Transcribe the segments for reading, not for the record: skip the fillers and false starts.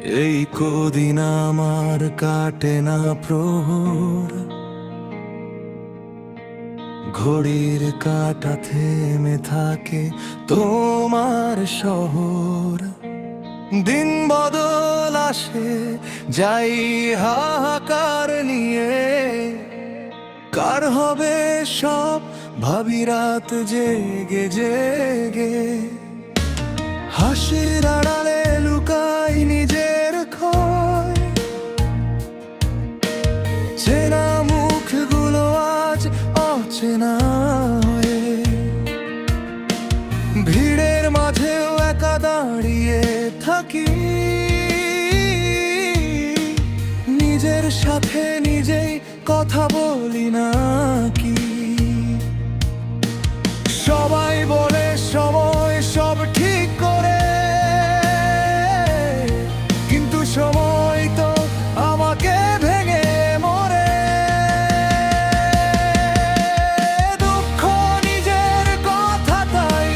এই কদিন আমার কাটে না প্রহর, ঘড়ির কাঁটা থেমে থাকে তোমার শহর। দিন বদল আসে যাই হাহাকার নিয়ে, কার হবে সব ভাবি রাত জেগে জেগে। হাসির আড়ালে লুকাই নিজের ক্ষয়, চেনা মুখগুলো আজ অচেনা হয়ে। ভিড়ের মাঝেও একা দাঁড়িয়ে থাকি, নিজের সাথে নিজেই কথা বলি না কি। সবাই বলে সময় সব ঠিক করে, কিন্তু সময় তো আমাকে ভেঙে মরে। দুঃখ নিজের কথা তাই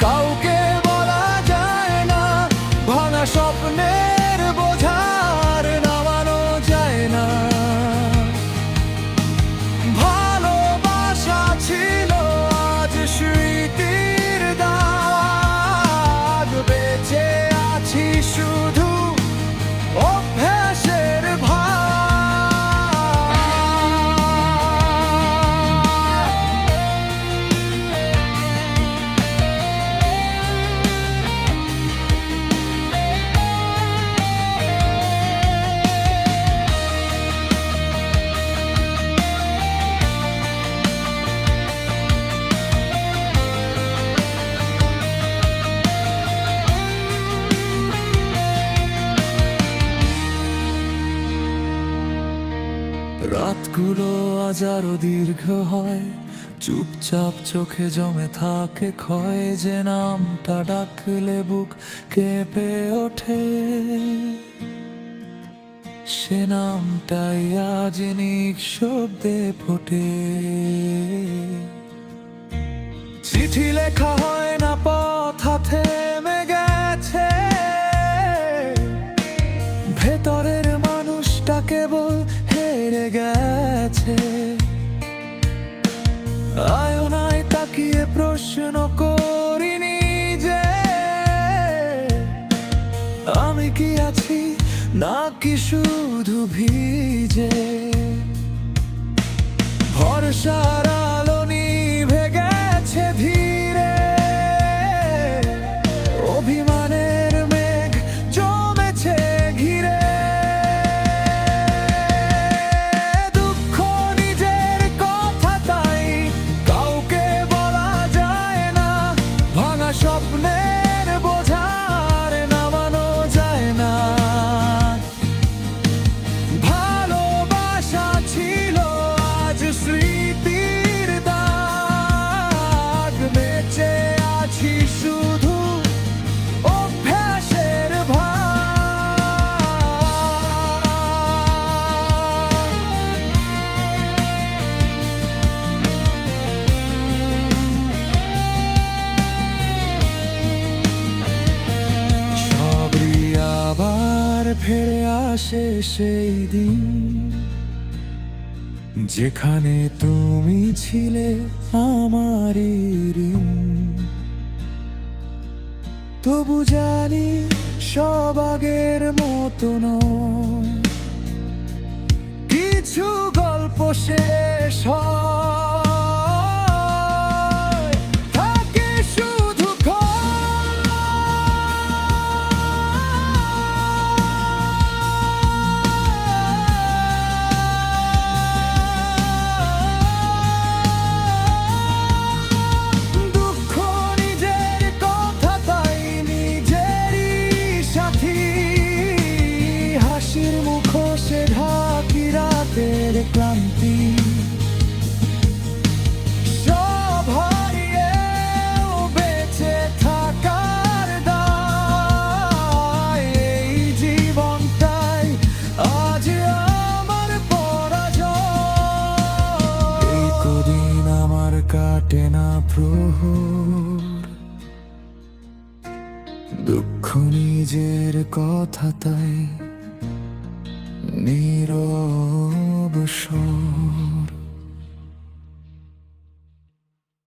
কাউকে বলা যায় না, ভাঙা স্বপ্নের বোঝার নামানো যায় না। ভালোবাসা ছিল আজ স্মৃতির দাগ, বেঁচে আছি শুধু অভ্যাসের ভার। রাতগুলো আজ আরো দীর্ঘ হয়, চুপচাপ চোখে জমে থাকে ক্ষয়। যে নামটা ডাকলে বুক কেঁপে ওঠে, সে নামটাই আজ নিঃশব্দে ফোটে। চিঠি লেখা হয় না, পথ থেমে গেছে, ভেতরের মানুষটা কেবল হেরে গেছে। আয়নায় তাকিয়ে প্রশ্ন করিনি যে আমি কি আছি নাকি শুধু ভিজে। ভরসার আলো নিভে গেছে ধীরে, অভিমানের মেঘ জমেছে ঘিরে। দুঃখ নিজের কথা তাই কাউকে বলা যায় না, ভাঙা স্বপ্নের বোঝার নামানো যায় না। ভালোবাসা ছিল আজ স্মৃতির দাগ, বেঁচে আছি শুধু অভ্যাসের ভার। সবই আবার ফিরে আসে সেই দিন, যেখানে তুমি ছিলে আমারই ঋণ। তবু জানি সব আগের মতো নয়, কিছু গল্প শেষ হয়, থাকে শুধু দুঃখ নিজের কথা তাই নিজেরই সাথী। হাসির মুখোশে ঢাকি রাতের ক্লান্তি, সব হারিয়েও বেঁচে থাকার দায়। এই জীবনটাই আজ আমার পরাজয়। এই কদিন আমার কাটে না প্রহর, দুঃখ নিজের কথা তাই নীরব স্বর।